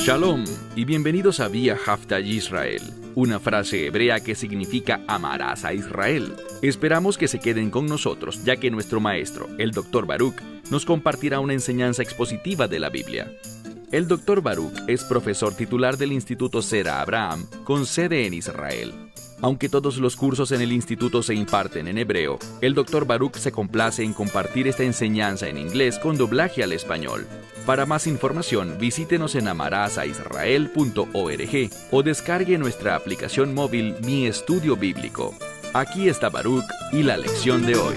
Shalom y bienvenidos a Vía Haftaj Israel, una frase hebrea que significa amarás a Israel. Esperamos que se queden con nosotros, ya que nuestro maestro, el Dr. Baruch, nos compartirá una enseñanza expositiva de la Biblia. El Dr. Baruch es profesor titular del Instituto Zera Abraham, con sede en Israel. Aunque todos los cursos en el instituto se imparten en hebreo, el Dr. Baruch se complace en compartir esta enseñanza en inglés con doblaje al español. Para más información, visítenos en amarasaisrael.org o descargue nuestra aplicación móvil Mi Estudio Bíblico. Aquí está Baruch y la lección de hoy.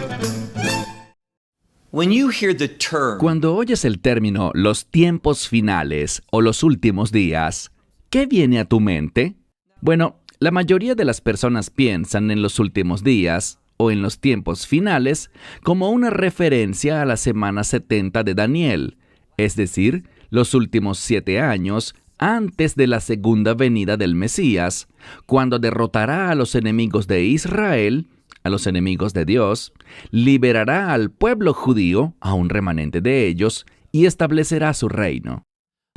Cuando oyes el término los tiempos finales o los últimos días, ¿qué viene a tu mente? Bueno, la mayoría de las personas piensan en los últimos días o en los tiempos finales como una referencia a la semana 70 de Daniel, es decir, los últimos 7 años antes de la segunda venida del Mesías, cuando derrotará a los enemigos de Israel, a los enemigos de Dios, liberará al pueblo judío, a un remanente de ellos, y establecerá su reino.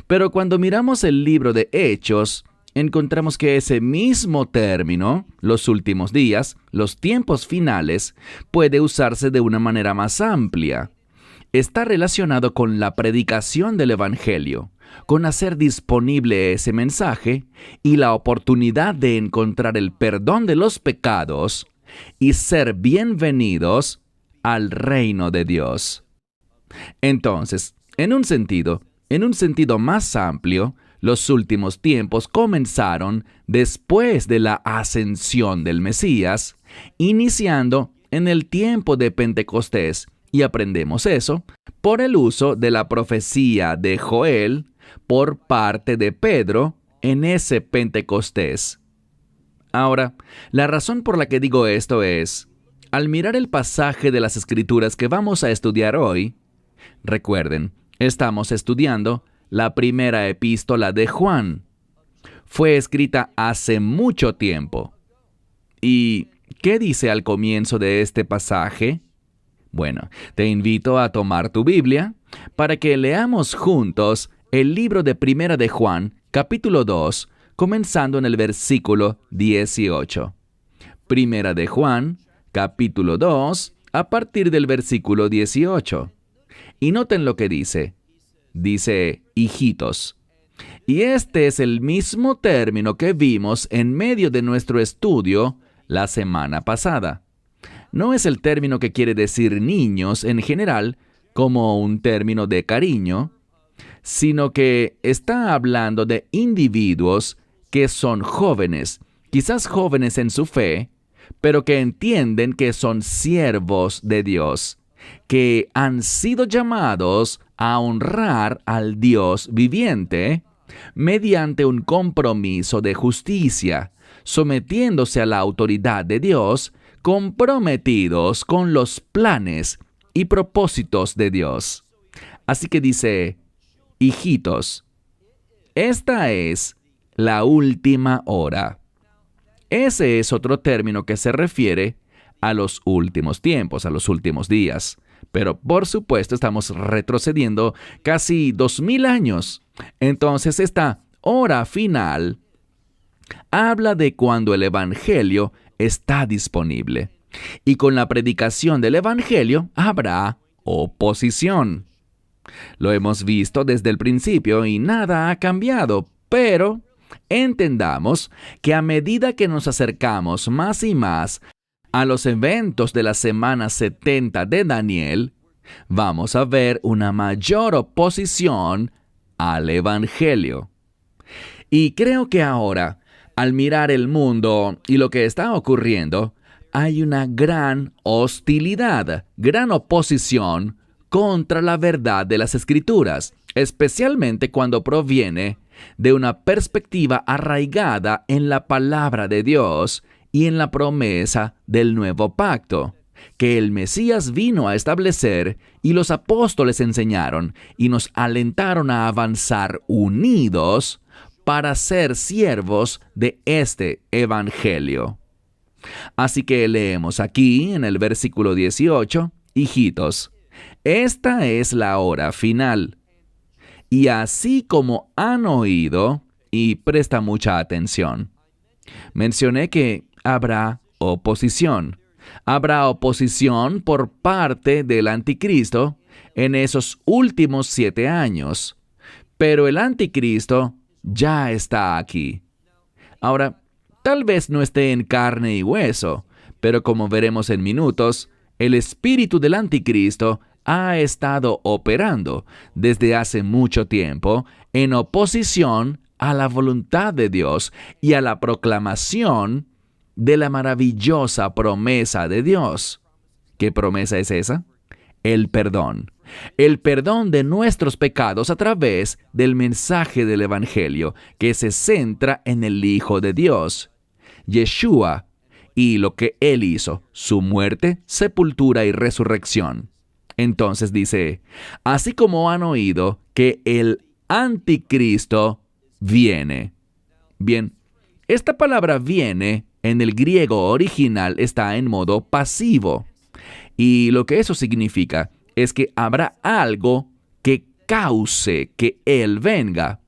Pero cuando miramos el libro de Hechos, encontramos que ese mismo término, los últimos días, los tiempos finales, puede usarse de una manera más amplia. Está relacionado con la predicación del Evangelio, con hacer disponible ese mensaje y la oportunidad de encontrar el perdón de los pecados y ser bienvenidos al reino de Dios. Entonces, en un sentido más amplio, los últimos tiempos comenzaron después de la ascensión del Mesías, iniciando en el tiempo de Pentecostés, y aprendemos eso por el uso de la profecía de Joel por parte de Pedro en ese Pentecostés. Ahora, la razón por la que digo esto es, al mirar el pasaje de las Escrituras que vamos a estudiar hoy, recuerden, estamos estudiando la primera epístola de Juan. Fue escrita hace mucho tiempo. ¿Y qué dice al comienzo de este pasaje? Bueno, te invito a tomar tu Biblia para que leamos juntos el libro de Primera de Juan, capítulo 2, comenzando en el versículo 18. Primera de Juan, capítulo 2, a partir del versículo 18. Y noten lo que dice. Dice, hijitos. Y este es el mismo término que vimos en medio de nuestro estudio la semana pasada. No es el término que quiere decir niños en general, como un término de cariño, sino que está hablando de individuos que son jóvenes, quizás jóvenes en su fe, pero que entienden que son siervos de Dios, que han sido llamados a honrar al Dios viviente mediante un compromiso de justicia, sometiéndose a la autoridad de Dios, comprometidos con los planes y propósitos de Dios. Así que dice, hijitos, esta es la última hora. Ese es otro término que se refiere a los últimos tiempos, a los últimos días. Pero por supuesto estamos retrocediendo casi 2000 años. Entonces esta hora final habla de cuando el Evangelio está disponible. Y con la predicación del Evangelio habrá oposición. Lo hemos visto desde el principio y nada ha cambiado, pero entendamos que a medida que nos acercamos más y más a los eventos de la semana 70 de Daniel, vamos a ver una mayor oposición al Evangelio. Y creo que ahora, al mirar el mundo y lo que está ocurriendo, hay una gran hostilidad, gran oposición contra la verdad de las Escrituras, especialmente cuando proviene de una perspectiva arraigada en la palabra de Dios y en la promesa del nuevo pacto, que el Mesías vino a establecer y los apóstoles enseñaron y nos alentaron a avanzar unidos para ser siervos de este Evangelio. Así que leemos aquí en el versículo 18, hijitos, Esta es la hora final. Y así como han oído, y presta mucha atención, mencioné que habrá oposición. Habrá oposición por parte del anticristo en esos últimos 7 años. Pero el anticristo ya está aquí. Ahora, tal vez no esté en carne y hueso, pero como veremos en minutos, el espíritu del anticristo ha estado operando desde hace mucho tiempo en oposición a la voluntad de Dios y a la proclamación de la maravillosa promesa de Dios. ¿Qué promesa es esa? El perdón. El perdón de nuestros pecados a través del mensaje del Evangelio que se centra en el Hijo de Dios, Yeshua, y lo que Él hizo, su muerte, sepultura y resurrección. Entonces dice, así como han oído que el anticristo viene. Bien, esta palabra viene en el griego original está en modo pasivo. Y lo que eso significa es que habrá algo que cause que Él venga.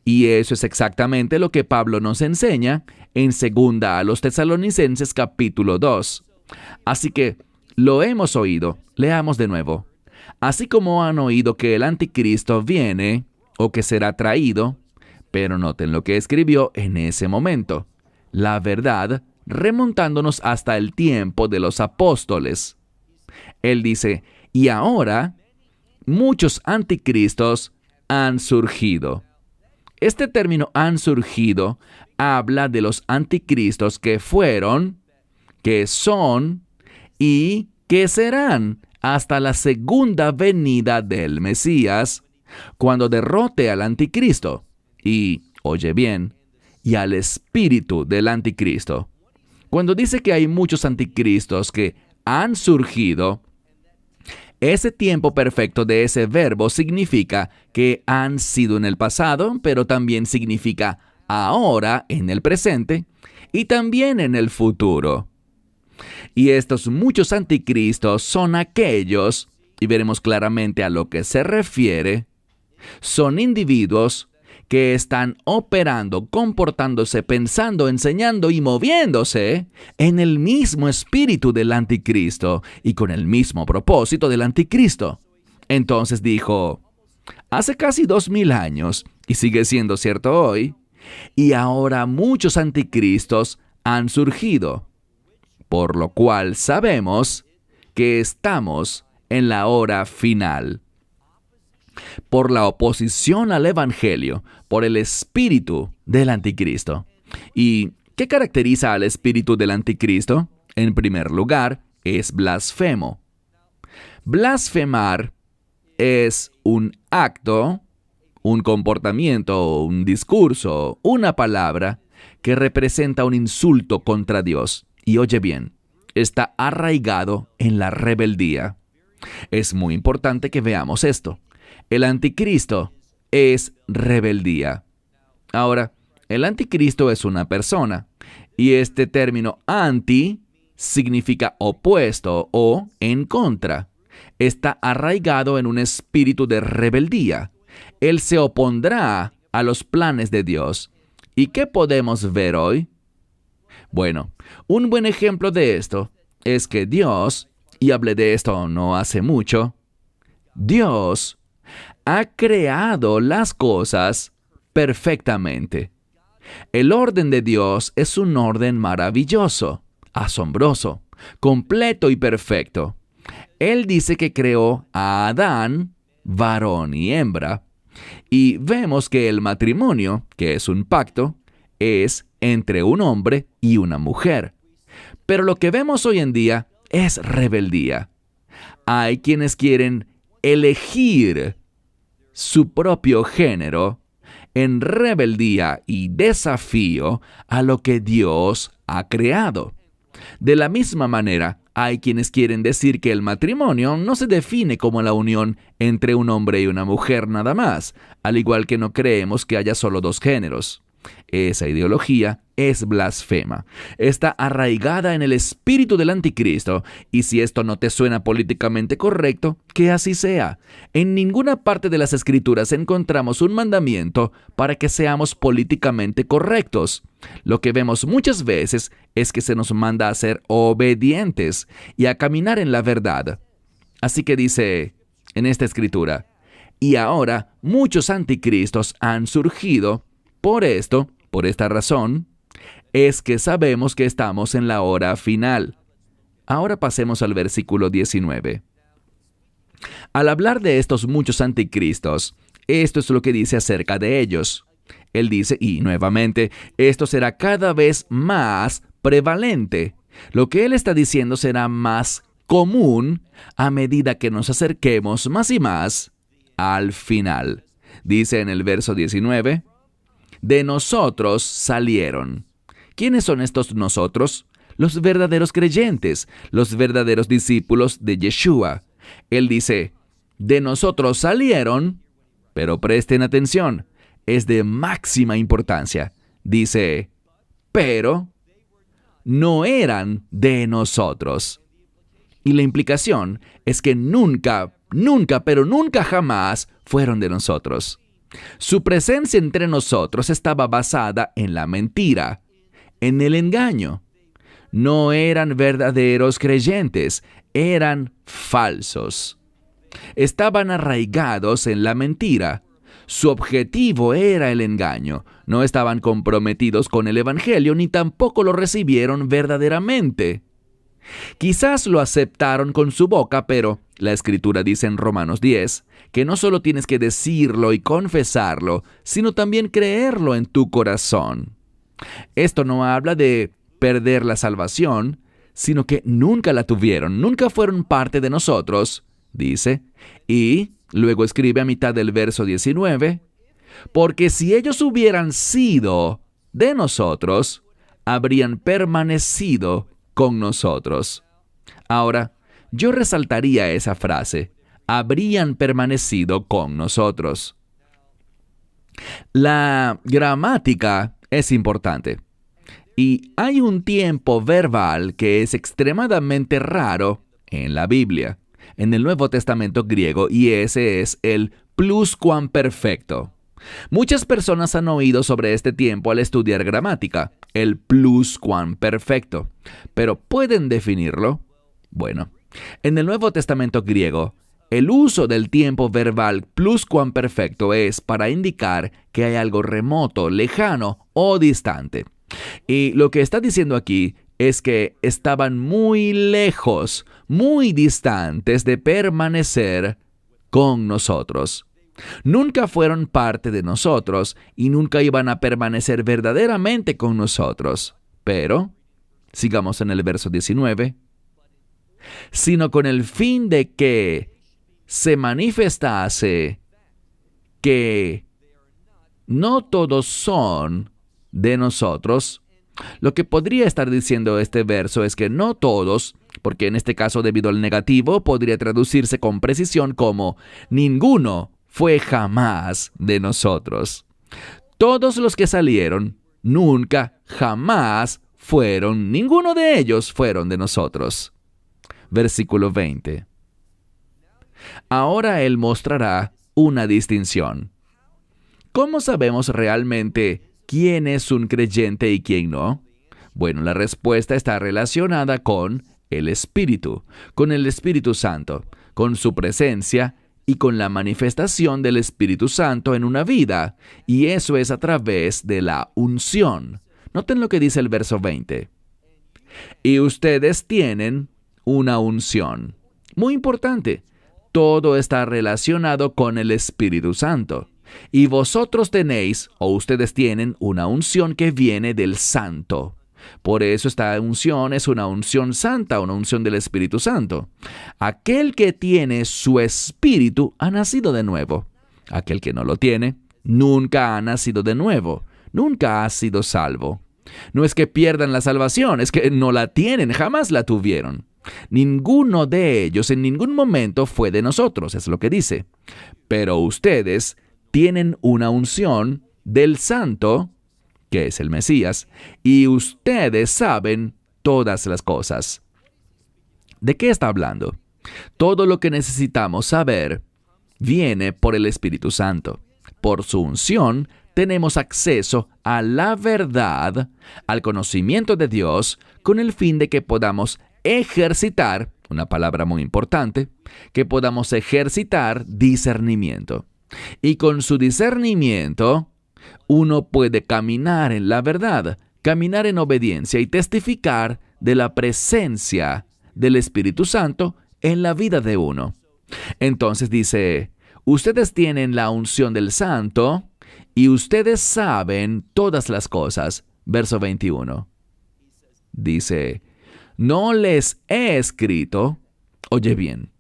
Y eso es exactamente lo que Pablo nos enseña en 2 a los Tesalonicenses capítulo 2. Así que lo hemos oído. Leamos de nuevo. Así como han oído que el anticristo viene o que será traído, pero noten lo que escribió en ese momento. La verdad, remontándonos hasta el tiempo de los apóstoles. Él dice, y ahora muchos anticristos han surgido. Este término han surgido habla de los anticristos que fueron, que son y que serán hasta la segunda venida del Mesías, cuando derrote al anticristo y, oye bien, y al espíritu del anticristo. Cuando dice que hay muchos anticristos que han surgido, ese tiempo perfecto de ese verbo significa que han sido en el pasado, pero también significa ahora en el presente y también en el futuro. Y estos muchos anticristos son aquellos, y veremos claramente a lo que se refiere, son individuos que están operando, comportándose, pensando, enseñando y moviéndose en el mismo espíritu del anticristo y con el mismo propósito del anticristo. Entonces dijo, hace casi 2000 años, y sigue siendo cierto hoy, y ahora muchos anticristos han surgido, por lo cual sabemos que estamos en la hora final. Por la oposición al Evangelio, por el espíritu del anticristo. ¿Y qué caracteriza al espíritu del anticristo? En primer lugar, es blasfemo. Blasfemar es un acto, un comportamiento, un discurso, una palabra que representa un insulto contra Dios. Y oye bien, está arraigado en la rebeldía. Es muy importante que veamos esto. El anticristo es rebeldía. Ahora, el anticristo es una persona, y este término anti significa opuesto o en contra. Está arraigado en un espíritu de rebeldía. Él se opondrá a los planes de Dios. ¿Y qué podemos ver hoy? Bueno, un buen ejemplo de esto es que Dios, y hablé de esto no hace mucho, Dios ha creado las cosas perfectamente. El orden de Dios es un orden maravilloso, asombroso, completo y perfecto. Él dice que creó a Adán, varón y hembra, y vemos que el matrimonio, que es un pacto, es entre un hombre y una mujer. Pero lo que vemos hoy en día es rebeldía. Hay quienes quieren elegir su propio género en rebeldía y desafío a lo que Dios ha creado. De la misma manera, hay quienes quieren decir que el matrimonio no se define como la unión entre un hombre y una mujer nada más, al igual que no creemos que haya solo 2 géneros. Esa ideología es blasfema. Está arraigada en el espíritu del anticristo, y si esto no te suena políticamente correcto, que así sea. En ninguna parte de las Escrituras encontramos un mandamiento para que seamos políticamente correctos. Lo que vemos muchas veces es que se nos manda a ser obedientes y a caminar en la verdad. Así que dice en esta Escritura, y ahora muchos anticristos han surgido. Por esta razón, es que sabemos que estamos en la hora final. Ahora pasemos al versículo 19. Al hablar de estos muchos anticristos, esto es lo que dice acerca de ellos. Él dice, y nuevamente, esto será cada vez más prevalente. Lo que él está diciendo será más común a medida que nos acerquemos más y más al final. Dice en el verso 19, de nosotros salieron. ¿Quiénes son estos nosotros? Los verdaderos creyentes, los verdaderos discípulos de Yeshua. Él dice, de nosotros salieron, pero presten atención, es de máxima importancia. Dice, pero no eran de nosotros. Y la implicación es que nunca jamás fueron de nosotros. Su presencia entre nosotros estaba basada en la mentira, en el engaño. No eran verdaderos creyentes, eran falsos. Estaban arraigados en la mentira. Su objetivo era el engaño. No estaban comprometidos con el Evangelio, ni tampoco lo recibieron verdaderamente. Quizás lo aceptaron con su boca, pero la Escritura dice en Romanos 10 que no solo tienes que decirlo y confesarlo, sino también creerlo en tu corazón. Esto no habla de perder la salvación, sino que nunca la tuvieron, nunca fueron parte de nosotros, dice, y luego escribe a mitad del verso 19, porque si ellos hubieran sido de nosotros, habrían permanecido con nosotros. Ahora, yo resaltaría esa frase, habrían permanecido con nosotros. La gramática es importante. Y hay un tiempo verbal que es extremadamente raro en la Biblia, en el Nuevo Testamento griego, y ese es el pluscuamperfecto. Muchas personas han oído sobre este tiempo al estudiar gramática, el pluscuamperfecto. Pero ¿pueden definirlo? Bueno, en el Nuevo Testamento griego, el uso del tiempo verbal pluscuamperfecto es para indicar que hay algo remoto, lejano o distante. Y lo que está diciendo aquí es que estaban muy lejos, muy distantes de permanecer con nosotros. Nunca fueron parte de nosotros y nunca iban a permanecer verdaderamente con nosotros. Pero, sigamos en el verso 19, sino con el fin de que se manifestase que no todos son de nosotros. Lo que podría estar diciendo este verso es que no todos, porque en este caso debido al negativo podría traducirse con precisión como ninguno fue jamás de nosotros. Todos los que salieron nunca jamás fueron, ninguno de ellos fueron de nosotros. Versículo 20. Ahora él mostrará una distinción. ¿Cómo sabemos realmente quién es un creyente y quién no? Bueno, la respuesta está relacionada con el Espíritu Santo, con su presencia y con la manifestación del Espíritu Santo en una vida, y eso es a través de la unción. Noten lo que dice el verso 20. Y ustedes tienen una unción. Muy importante. Todo está relacionado con el Espíritu Santo. Y vosotros tenéis, o ustedes tienen, una unción que viene del Santo. Por eso esta unción es una unción santa, una unción del Espíritu Santo. Aquel que tiene su Espíritu ha nacido de nuevo. Aquel que no lo tiene, nunca ha nacido de nuevo. Nunca ha sido salvo. No es que pierdan la salvación, es que no la tienen, jamás la tuvieron. Ninguno de ellos en ningún momento fue de nosotros, es lo que dice. Pero ustedes tienen una unción del Santo que es el Mesías, y ustedes saben todas las cosas. ¿De qué está hablando? Todo lo que necesitamos saber viene por el Espíritu Santo. Por su unción tenemos acceso a la verdad, al conocimiento de Dios, con el fin de que podamos ejercitar, una palabra muy importante, que podamos ejercitar discernimiento. Y con su discernimiento, uno puede caminar en la verdad, caminar en obediencia y testificar de la presencia del Espíritu Santo en la vida de uno. Entonces dice, ustedes tienen la unción del Santo y ustedes saben todas las cosas. Verso 21. Dice, no les he escrito, oye bien,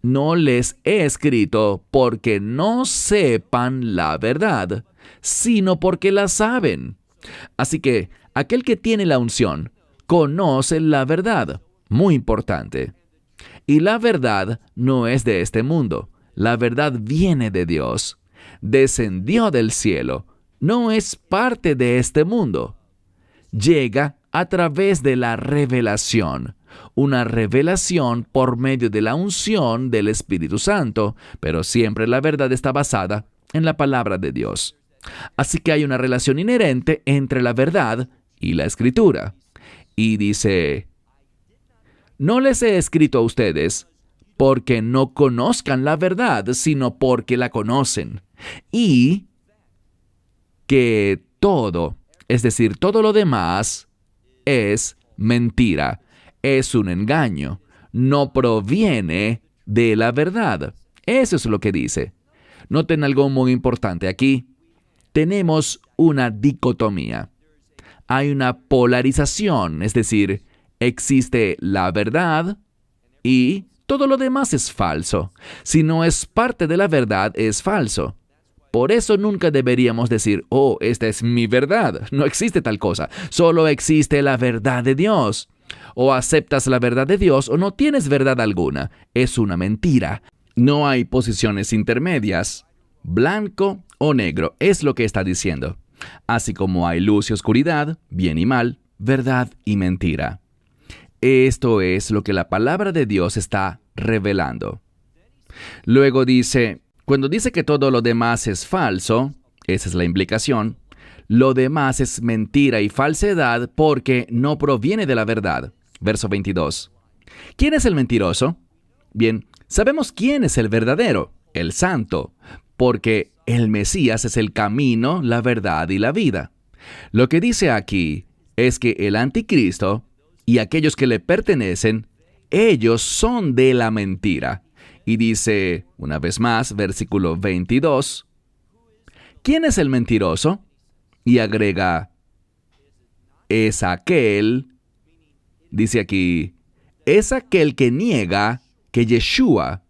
no les he escrito porque no sepan la verdad, sino porque la saben. Así que aquel que tiene la unción conoce la verdad. Muy importante. Y la verdad no es de este mundo. La verdad viene de Dios. Descendió del cielo. No es parte de este mundo. Llega a través de la revelación. Una revelación por medio de la unción del Espíritu Santo, pero siempre la verdad está basada en la palabra de Dios. Así que hay una relación inherente entre la verdad y la Escritura. Y dice, no les he escrito a ustedes porque no conozcan la verdad, sino porque la conocen. Y que todo, es decir, todo lo demás, es mentira, es un engaño, no proviene de la verdad. Eso es lo que dice. Noten algo muy importante aquí. Tenemos una dicotomía. Hay una polarización, es decir, existe la verdad y todo lo demás es falso. Si no es parte de la verdad, es falso. Por eso nunca deberíamos decir, oh, esta es mi verdad. No existe tal cosa. Solo existe la verdad de Dios. O aceptas la verdad de Dios o no tienes verdad alguna. Es una mentira. No hay posiciones intermedias. Blanco o negro es lo que está diciendo. Así como hay luz y oscuridad, bien y mal, verdad y mentira. Esto es lo que la palabra de Dios está revelando. Luego dice, cuando dice que todo lo demás es falso, esa es la implicación, lo demás es mentira y falsedad porque no proviene de la verdad. Verso 22. ¿Quién es el mentiroso? Bien, sabemos quién es el verdadero, el santo, porque el Mesías es el camino, la verdad y la vida. Lo que dice aquí es que el anticristo y aquellos que le pertenecen, ellos son de la mentira. Y dice, una vez más, versículo 22, ¿quién es el mentiroso? Y agrega, es aquel, dice aquí, es aquel que niega que Yeshua,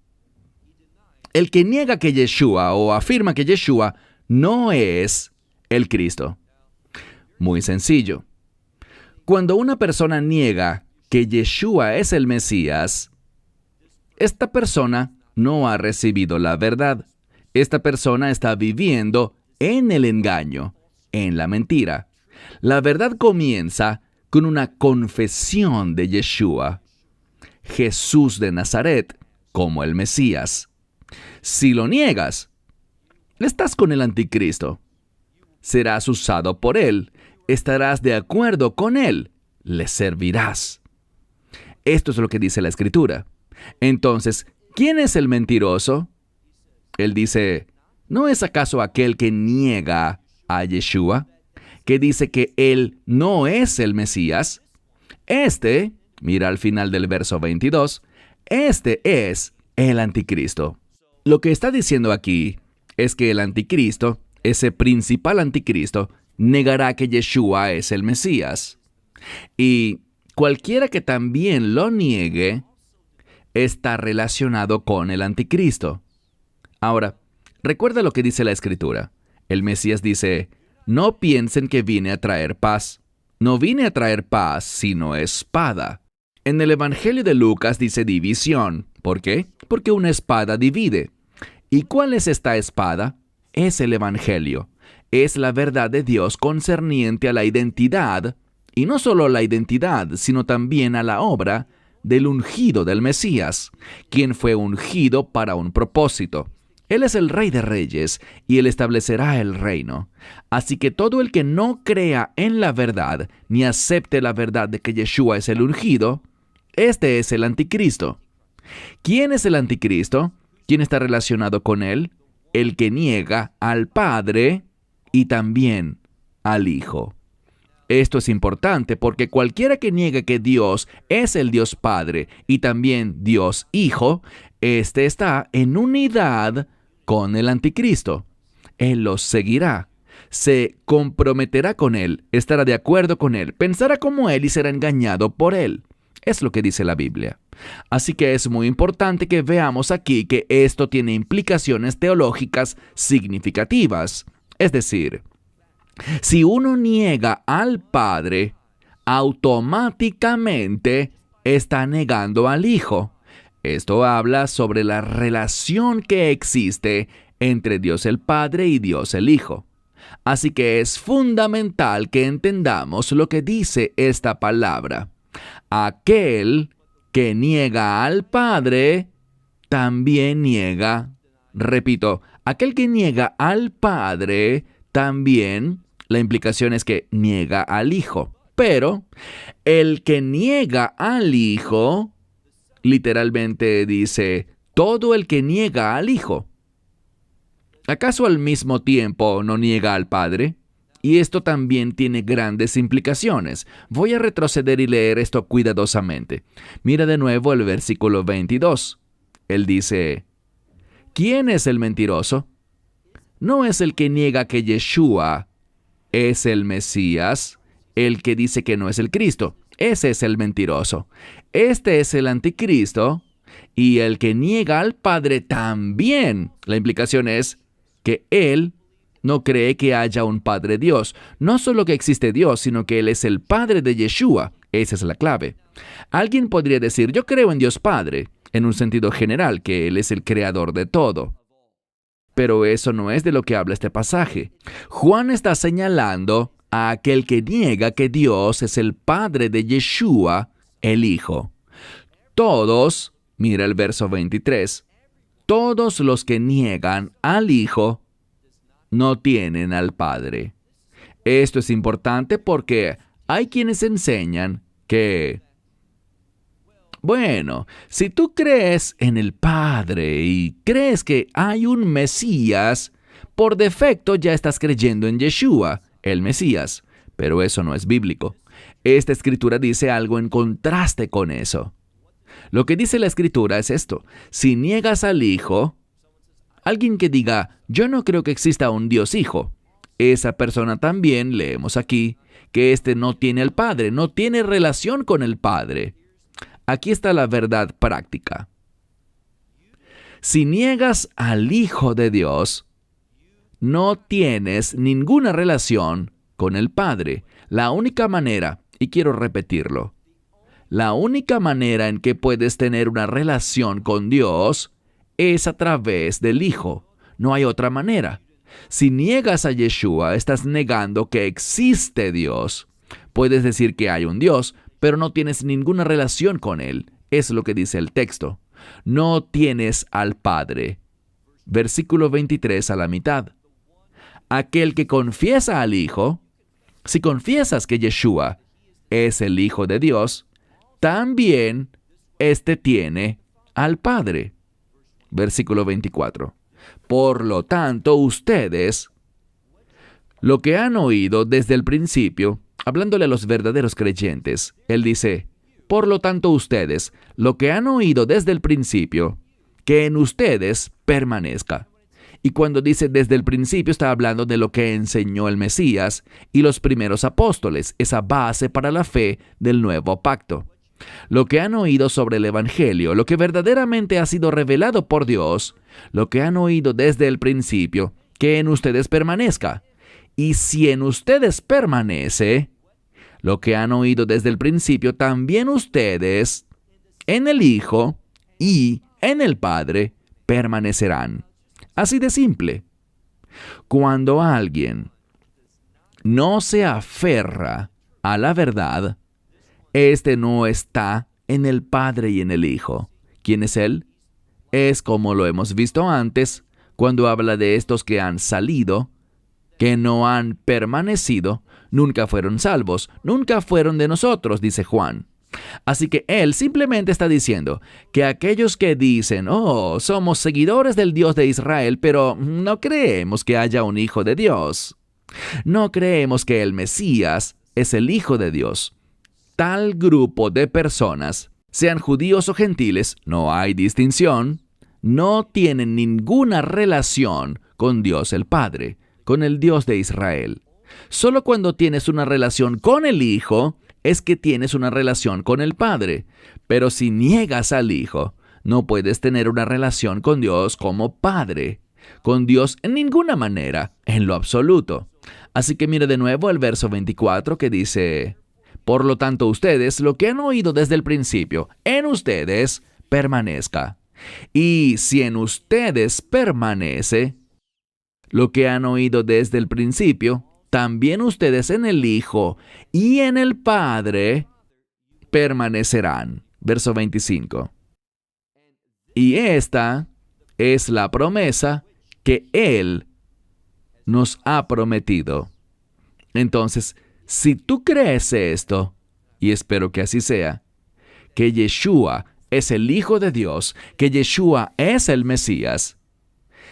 el que niega que Yeshua o afirma que Yeshua no es el Cristo. Muy sencillo. Cuando una persona niega que Yeshua es el Mesías, esta persona no ha recibido la verdad. Esta persona está viviendo en el engaño, en la mentira. La verdad comienza con una confesión de Yeshua, Jesús de Nazaret, como el Mesías. Si lo niegas, estás con el anticristo. Serás usado por él. Estarás de acuerdo con él. Le servirás. Esto es lo que dice la Escritura. Entonces, ¿quién es el mentiroso? Él dice, ¿no es acaso aquel que niega a Yeshua? Que dice que él no es el Mesías. Mira al final del verso 22, este es el anticristo. Lo que está diciendo aquí es que el anticristo, ese principal anticristo, negará que Yeshua es el Mesías. Y cualquiera que también lo niegue está relacionado con el anticristo. Ahora, recuerda lo que dice la Escritura. El Mesías dice, no piensen que vine a traer paz. No vine a traer paz, sino espada. En el Evangelio de Lucas dice división. ¿Por qué? Porque una espada divide. ¿Y cuál es esta espada? Es el Evangelio. es la verdad de Dios concerniente a la identidad, y no solo a la identidad, sino también a la obra del ungido del Mesías, quien fue ungido para un propósito. Él es el Rey de Reyes, y Él establecerá el reino. Así que todo el que no crea en la verdad, ni acepte la verdad de que Yeshua es el ungido, este es el anticristo. ¿Quién es el anticristo? ¿Quién está relacionado con él? El que niega al Padre y también al Hijo. Esto es importante porque cualquiera que niegue que Dios es el Dios Padre y también Dios Hijo, este está en unidad con el anticristo. Él los seguirá, se comprometerá con él, estará de acuerdo con él, pensará como él y será engañado por él. Es lo que dice la Biblia. Así que es muy importante que veamos aquí que esto tiene implicaciones teológicas significativas. Es decir, si uno niega al Padre, automáticamente está negando al Hijo. Esto habla sobre la relación que existe entre Dios el Padre y Dios el Hijo. Así que es fundamental que entendamos lo que dice esta palabra. Aquel que niega al Padre, también niega, repito, aquel que niega al Padre, también, la implicación es que niega al Hijo. Pero el que niega al Hijo, literalmente dice, todo el que niega al Hijo. ¿Acaso al mismo tiempo no niega al Padre? Y esto también tiene grandes implicaciones. Voy a retroceder y leer esto cuidadosamente. Mira de nuevo el versículo 22. Él dice, ¿quién es el mentiroso? ¿No es el que niega que Yeshua es el Mesías, el que dice que no es el Cristo? Ese es el mentiroso. Este es el anticristo, y el que niega al Padre también. La implicación es que él no cree que haya un Padre Dios. No solo que existe Dios, sino que Él es el Padre de Yeshua. Esa es la clave. Alguien podría decir, yo creo en Dios Padre, en un sentido general, que Él es el creador de todo. Pero eso no es de lo que habla este pasaje. Juan está señalando a aquel que niega que Dios es el Padre de Yeshua, el Hijo. Todos, mira el verso 23, todos los que niegan al Hijo no tienen al Padre. Esto es importante porque hay quienes enseñan que, bueno, si tú crees en el Padre y crees que hay un Mesías, por defecto ya estás creyendo en Yeshua, el Mesías. Pero eso no es bíblico. Esta escritura dice algo en contraste con eso. Lo que dice la escritura es esto: si niegas al Hijo, alguien que diga, yo no creo que exista un Dios Hijo, esa persona también, leemos aquí, que éste no tiene al Padre, no tiene relación con el Padre. Aquí está la verdad práctica. Si niegas al Hijo de Dios, no tienes ninguna relación con el Padre. La única manera, y quiero repetirlo, la única manera en que puedes tener una relación con Dios es a través del Hijo. No hay otra manera. Si niegas a Yeshua, estás negando que existe Dios. Puedes decir que hay un Dios, pero no tienes ninguna relación con Él. Es lo que dice el texto. No tienes al Padre. Versículo 23 a la mitad. Aquel que confiesa al Hijo, si confiesas que Yeshua es el Hijo de Dios, también éste tiene al Padre. Versículo 24. Por lo tanto, ustedes, lo que han oído desde el principio, hablándole a los verdaderos creyentes, él dice, por lo tanto ustedes, lo que han oído desde el principio, que en ustedes permanezca. Y cuando dice desde el principio, está hablando de lo que enseñó el Mesías y los primeros apóstoles, esa base para la fe del nuevo pacto. Lo que han oído sobre el Evangelio, lo que verdaderamente ha sido revelado por Dios, lo que han oído desde el principio, que en ustedes permanezca. Y si en ustedes permanece, lo que han oído desde el principio, también ustedes, en el Hijo y en el Padre, permanecerán. Así de simple. Cuando alguien no se aferra a la verdad, este no está en el Padre y en el Hijo. ¿Quién es Él? Es como lo hemos visto antes, cuando habla de estos que han salido, que no han permanecido, nunca fueron salvos, nunca fueron de nosotros, dice Juan. Así que Él simplemente está diciendo que aquellos que dicen, oh, somos seguidores del Dios de Israel, pero no creemos que haya un Hijo de Dios. No creemos que el Mesías es el Hijo de Dios. Tal grupo de personas, sean judíos o gentiles, no hay distinción, no tienen ninguna relación con Dios el Padre, con el Dios de Israel. Solo cuando tienes una relación con el Hijo, es que tienes una relación con el Padre. Pero si niegas al Hijo, no puedes tener una relación con Dios como Padre. Con Dios en ninguna manera, en lo absoluto. Así que mire de nuevo el verso 24 que dice: por lo tanto ustedes, lo que han oído desde el principio, en ustedes permanezca. Y si en ustedes permanece lo que han oído desde el principio, también ustedes en el Hijo y en el Padre permanecerán. Verso 25. Y esta es la promesa que Él nos ha prometido. Entonces, si tú crees esto, y espero que así sea, que Yeshua es el Hijo de Dios, que Yeshua es el Mesías,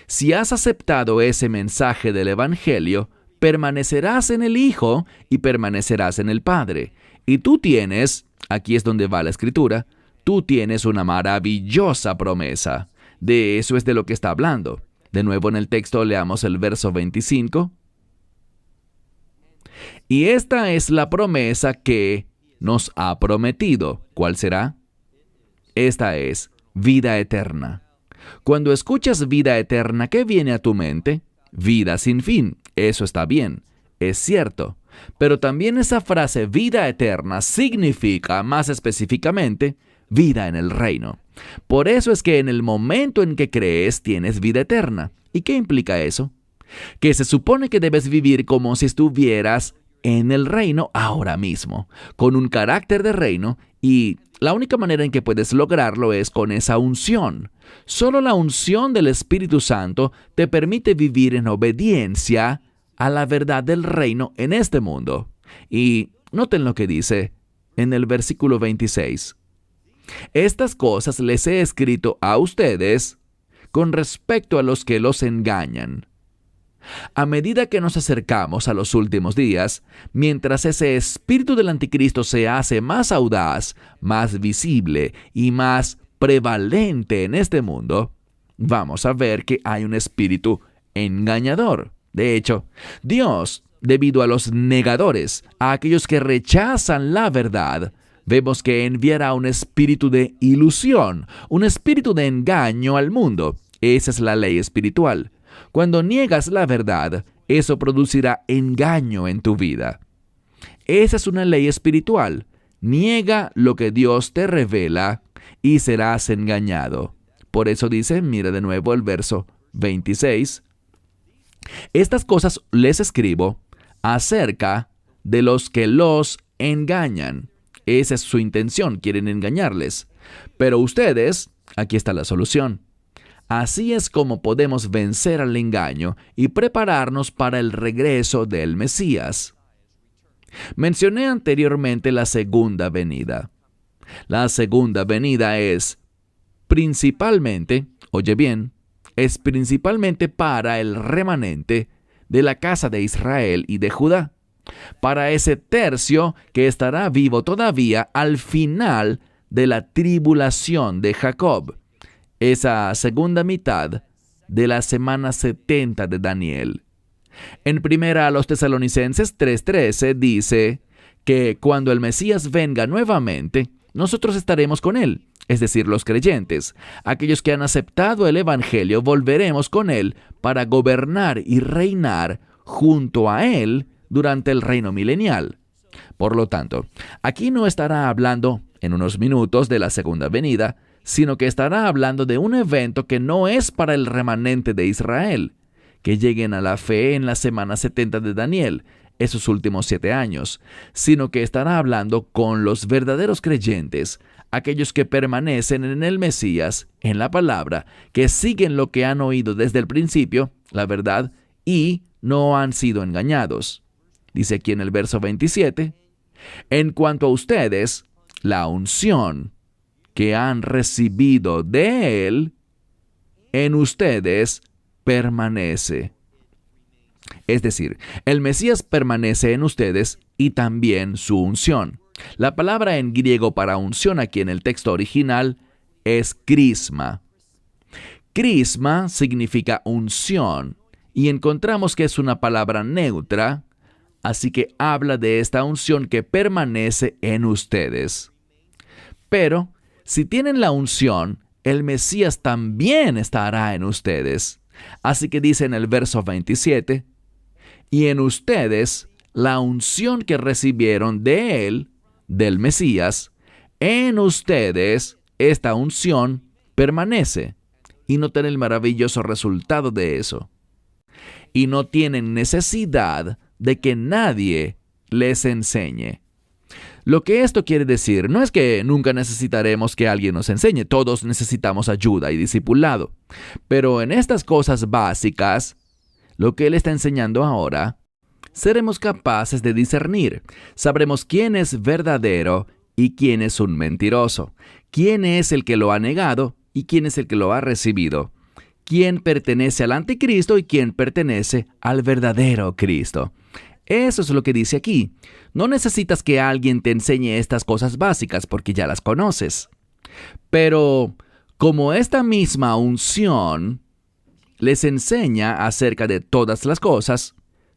si has aceptado ese mensaje del Evangelio, permanecerás en el Hijo y permanecerás en el Padre. Y tú tienes, aquí es donde va la Escritura, tú tienes una maravillosa promesa. De eso es de lo que está hablando. De nuevo en el texto leamos el verso 25. Y esta es la promesa que nos ha prometido. ¿Cuál será? Esta es vida eterna. Cuando escuchas vida eterna, ¿qué viene a tu mente? Vida sin fin. Eso está bien, es cierto. Pero también esa frase vida eterna significa, más específicamente, vida en el reino. Por eso es que en el momento en que crees, tienes vida eterna. ¿Y qué implica eso? Que se supone que debes vivir como si estuvieras en el reino ahora mismo, con un carácter de reino, y la única manera en que puedes lograrlo es con esa unción. Solo la unción del Espíritu Santo te permite vivir en obediencia a la verdad del reino en este mundo. Y noten lo que dice en el versículo 26. Estas cosas les he escrito a ustedes con respecto a los que los engañan. A medida que nos acercamos a los últimos días, mientras ese espíritu del anticristo se hace más audaz, más visible y más prevalente en este mundo, vamos a ver que hay un espíritu engañador. De hecho, Dios, debido a los negadores, a aquellos que rechazan la verdad, vemos que enviará un espíritu de ilusión, un espíritu de engaño al mundo. Esa es la ley espiritual. Cuando niegas la verdad, eso producirá engaño en tu vida. Esa es una ley espiritual. Niega lo que Dios te revela y serás engañado. Por eso dice, mira de nuevo el verso 26. Estas cosas les escribo acerca de los que los engañan. Esa es su intención, quieren engañarles. Pero ustedes, aquí está la solución. Así es como podemos vencer al engaño y prepararnos para el regreso del Mesías. Mencioné anteriormente la segunda venida. La segunda venida es principalmente, oye bien, es principalmente para el remanente de la casa de Israel y de Judá, para ese tercio que estará vivo todavía al final de la tribulación de Jacob, esa segunda mitad de la semana 70 de Daniel. En primera a los Tesalonicenses 3:13 dice que cuando el Mesías venga nuevamente, nosotros estaremos con Él, es decir, los creyentes. Aquellos que han aceptado el Evangelio, volveremos con Él para gobernar y reinar junto a Él durante el reino milenial. Por lo tanto, aquí no estará hablando en unos minutos de la segunda venida, sino que estará hablando de un evento que no es para el remanente de Israel, que lleguen a la fe en la semana 70 de Daniel, esos últimos 7 años, sino que estará hablando con los verdaderos creyentes, aquellos que permanecen en el Mesías, en la palabra, que siguen lo que han oído desde el principio, la verdad, y no han sido engañados. Dice aquí en el verso 27, en cuanto a ustedes, la unción que han recibido de Él, en ustedes permanece. Es decir, el Mesías permanece en ustedes y también su unción. La palabra en griego para unción aquí en el texto original es crisma. Crisma significa unción y encontramos que es una palabra neutra, así que habla de esta unción que permanece en ustedes. Pero si tienen la unción, el Mesías también estará en ustedes. Así que dice en el verso 27, y en ustedes la unción que recibieron de Él, del Mesías, en ustedes esta unción permanece. Y noten el maravilloso resultado de eso. Y no tienen necesidad de que nadie les enseñe. Lo que esto quiere decir no es que nunca necesitaremos que alguien nos enseñe, todos necesitamos ayuda y discipulado. Pero en estas cosas básicas, lo que Él está enseñando ahora, seremos capaces de discernir. Sabremos quién es verdadero y quién es un mentiroso, quién es el que lo ha negado y quién es el que lo ha recibido, quién pertenece al anticristo y quién pertenece al verdadero Cristo. Eso es lo que dice aquí. No necesitas que alguien te enseñe estas cosas básicas porque ya las conoces. Pero como esta misma unción les enseña acerca de todas las cosas,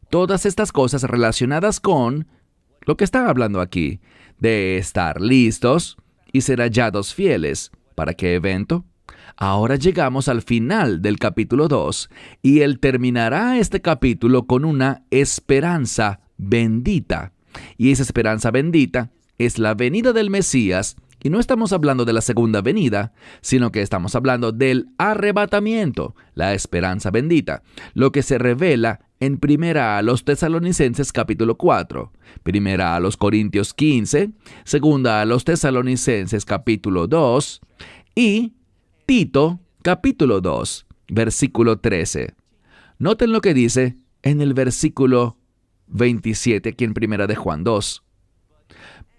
todas estas cosas relacionadas con lo que está hablando aquí, de estar listos y ser hallados fieles. ¿Para qué evento? Ahora llegamos al final del capítulo 2 y Él terminará este capítulo con una esperanza bendita. Y esa esperanza bendita es la venida del Mesías, y no estamos hablando de la segunda venida, sino que estamos hablando del arrebatamiento, la esperanza bendita, lo que se revela en Primera a los Tesalonicenses capítulo 4, Primera a los Corintios 15, Segunda a los Tesalonicenses capítulo 2 y Tito capítulo 2, versículo 13. Noten lo que dice en el versículo 27 aquí en Primera de Juan 2.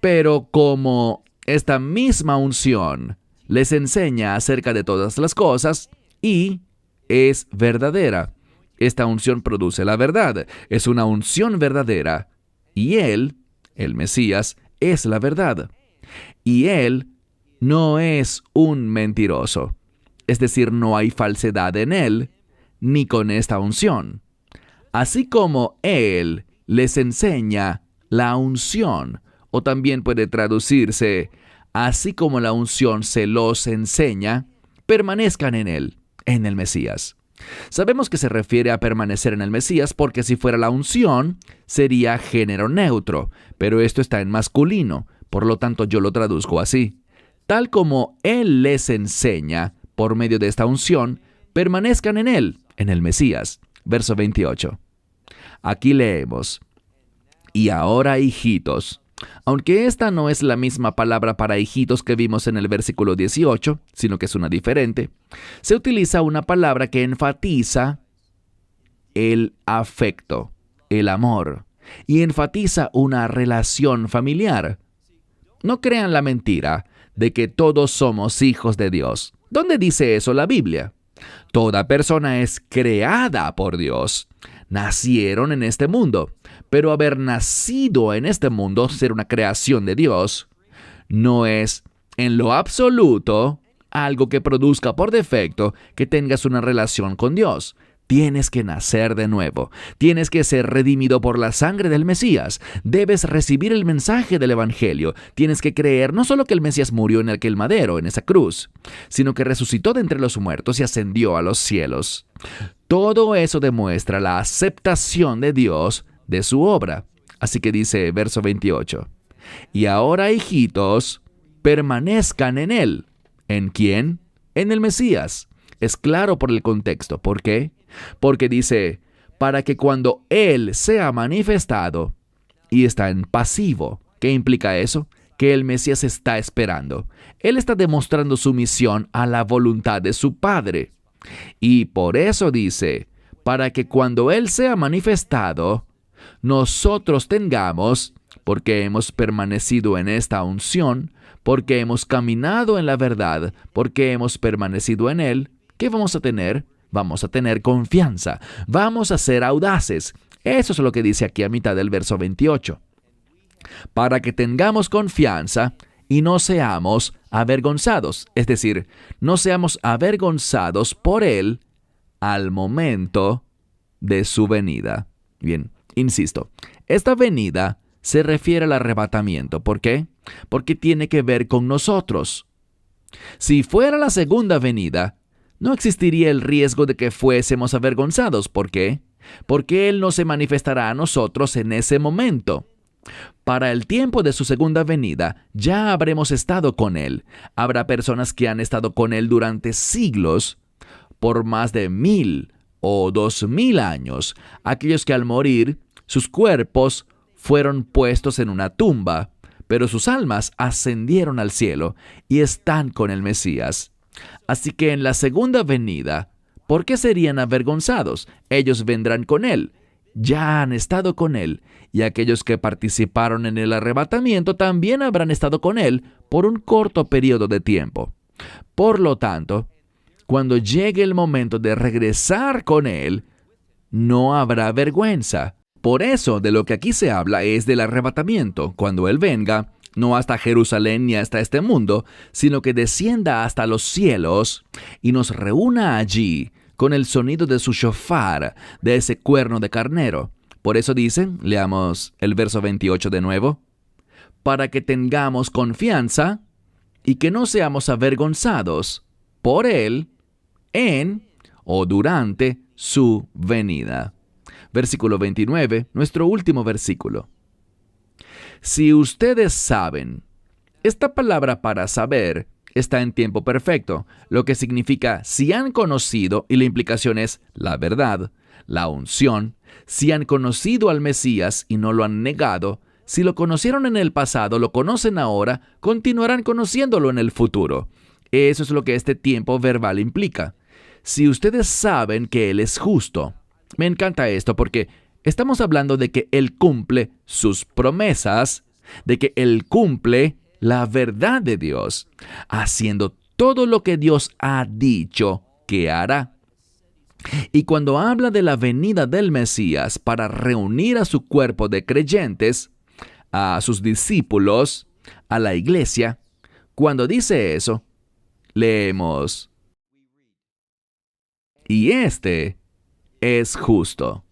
Pero como esta misma unción les enseña acerca de todas las cosas y es verdadera. Esta unción produce la verdad. Es una unción verdadera. Y Él, el Mesías, es la verdad. Y Él no es un mentiroso. Es decir, no hay falsedad en Él, ni con esta unción. Así como Él les enseña la unción, o también puede traducirse, así como la unción se los enseña, permanezcan en Él, en el Mesías. Sabemos que se refiere a permanecer en el Mesías porque si fuera la unción, sería género neutro, pero esto está en masculino, por lo tanto yo lo traduzco así. Tal como Él les enseña, por medio de esta unción, permanezcan en Él, en el Mesías. Verso 28. Aquí leemos, y ahora, hijitos, aunque esta no es la misma palabra para hijitos que vimos en el versículo 18, sino que es una diferente, se utiliza una palabra que enfatiza el afecto, el amor, y enfatiza una relación familiar. No crean la mentira de que todos somos hijos de Dios. ¿Dónde dice eso la Biblia? Toda persona es creada por Dios. Nacieron en este mundo, pero haber nacido en este mundo, ser una creación de Dios, no es en lo absoluto algo que produzca por defecto que tengas una relación con Dios. Tienes que nacer de nuevo. Tienes que ser redimido por la sangre del Mesías. Debes recibir el mensaje del Evangelio. Tienes que creer no solo que el Mesías murió en aquel madero, en esa cruz, sino que resucitó de entre los muertos y ascendió a los cielos. Todo eso demuestra la aceptación de Dios de su obra. Así que dice verso 28. Y ahora, hijitos, permanezcan en Él. ¿En quién? En el Mesías. Es claro por el contexto. ¿Por qué? Porque dice, para que cuando Él sea manifestado, y está en pasivo. ¿Qué implica eso? Que el Mesías está esperando. Él está demostrando su misión a la voluntad de su Padre. Y por eso dice, para que cuando Él sea manifestado, nosotros tengamos, porque hemos permanecido en esta unción, porque hemos caminado en la verdad, porque hemos permanecido en Él, ¿qué vamos a tener? Vamos a tener confianza, vamos a ser audaces. Eso es lo que dice aquí a mitad del verso 28. Para que tengamos confianza y no seamos avergonzados, es decir, no seamos avergonzados por Él al momento de su venida. Bien, insisto, esta venida se refiere al arrebatamiento. ¿Por qué? Porque tiene que ver con nosotros. Si fuera la segunda venida, no existiría el riesgo de que fuésemos avergonzados. ¿Por qué? Porque Él no se manifestará a nosotros en ese momento. Para el tiempo de su segunda venida, ya habremos estado con Él. Habrá personas que han estado con Él durante siglos, por más de 1000 o 2000 años. Aquellos que al morir, sus cuerpos fueron puestos en una tumba, pero sus almas ascendieron al cielo y están con el Mesías. Así que en la segunda venida, ¿por qué serían avergonzados? Ellos vendrán con Él, ya han estado con Él, y aquellos que participaron en el arrebatamiento también habrán estado con Él por un corto periodo de tiempo. Por lo tanto, cuando llegue el momento de regresar con Él, no habrá vergüenza. Por eso, de lo que aquí se habla es del arrebatamiento, cuando Él venga, no hasta Jerusalén ni hasta este mundo, sino que descienda hasta los cielos y nos reúna allí con el sonido de su shofar, de ese cuerno de carnero. Por eso dicen, leamos el verso 28 de nuevo, para que tengamos confianza y que no seamos avergonzados por Él en o durante su venida. Versículo 29, nuestro último versículo. Si ustedes saben, esta palabra para saber está en tiempo perfecto, lo que significa si han conocido, y la implicación es la verdad, la unción, si han conocido al Mesías y no lo han negado, si lo conocieron en el pasado, lo conocen ahora, continuarán conociéndolo en el futuro. Eso es lo que este tiempo verbal implica. Si ustedes saben que Él es justo. Me encanta esto porque estamos hablando de que Él cumple sus promesas, de que Él cumple la verdad de Dios, haciendo todo lo que Dios ha dicho que hará. Y cuando habla de la venida del Mesías para reunir a su cuerpo de creyentes, a sus discípulos, a la iglesia, cuando dice eso, leemos, y este es justo.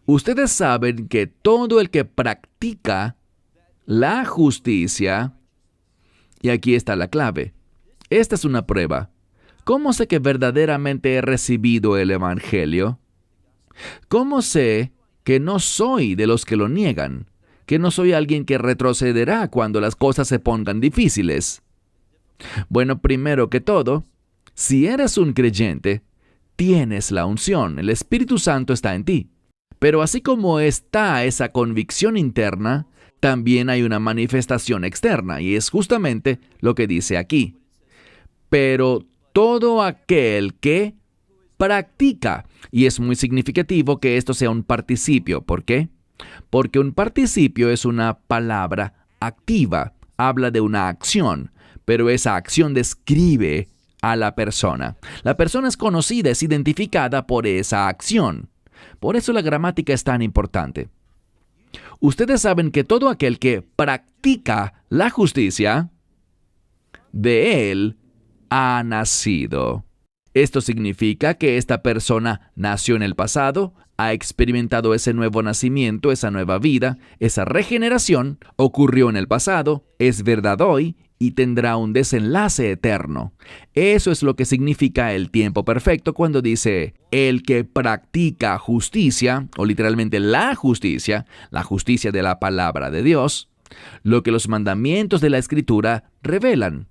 Ustedes saben que todo el que practica la justicia, y aquí está la clave, esta es una prueba. ¿Cómo sé que verdaderamente he recibido el Evangelio? ¿Cómo sé que no soy de los que lo niegan? Que no soy alguien que retrocederá cuando las cosas se pongan difíciles. Bueno, primero que todo, si eres un creyente, tienes la unción, el Espíritu Santo está en ti. Pero así como está esa convicción interna, también hay una manifestación externa, y es justamente lo que dice aquí. Pero todo aquel que practica, y es muy significativo que esto sea un participio. ¿Por qué? Porque un participio es una palabra activa, habla de una acción, pero esa acción describe a la persona. La persona es conocida, es identificada por esa acción. Por eso la gramática es tan importante. Ustedes saben que todo aquel que practica la justicia, de él ha nacido. Esto significa que esta persona nació en el pasado, ha experimentado ese nuevo nacimiento, esa nueva vida, esa regeneración, ocurrió en el pasado, es verdad hoy y tendrá un desenlace eterno. Eso es lo que significa el tiempo perfecto cuando dice, el que practica justicia, o literalmente la justicia de la palabra de Dios, lo que los mandamientos de la Escritura revelan.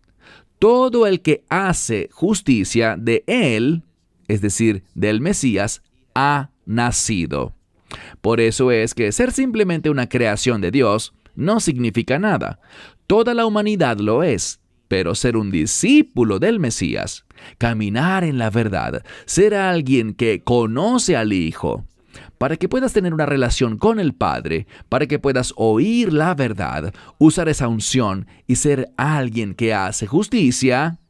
Todo el que hace justicia de él, es decir, del Mesías, ha nacido. Por eso es que ser simplemente una creación de Dios no significa nada. Toda la humanidad lo es, pero ser un discípulo del Mesías, caminar en la verdad, ser alguien que conoce al Hijo, para que puedas tener una relación con el Padre, para que puedas oír la verdad, usar esa unción y ser alguien que hace justicia.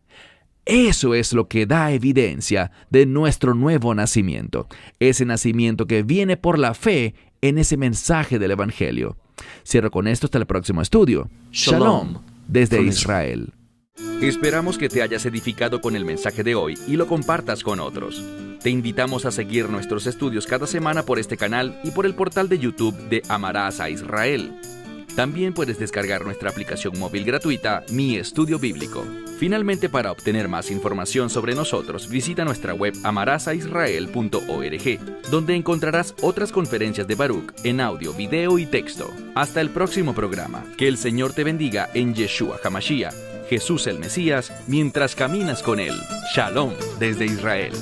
Eso es lo que da evidencia de nuestro nuevo nacimiento, ese nacimiento que viene por la fe en ese mensaje del Evangelio. Cierro con esto hasta el próximo estudio. Shalom desde Israel. Esperamos que te hayas edificado con el mensaje de hoy y lo compartas con otros. Te invitamos a seguir nuestros estudios cada semana por este canal y por el portal de YouTube de Amarás a Israel. También puedes descargar nuestra aplicación móvil gratuita, Mi Estudio Bíblico. Finalmente, para obtener más información sobre nosotros, visita nuestra web amarasaisrael.org, donde encontrarás otras conferencias de Baruch en audio, video y texto. Hasta el próximo programa. Que el Señor te bendiga en Yeshua HaMashiach, Jesús el Mesías, mientras caminas con Él. Shalom desde Israel.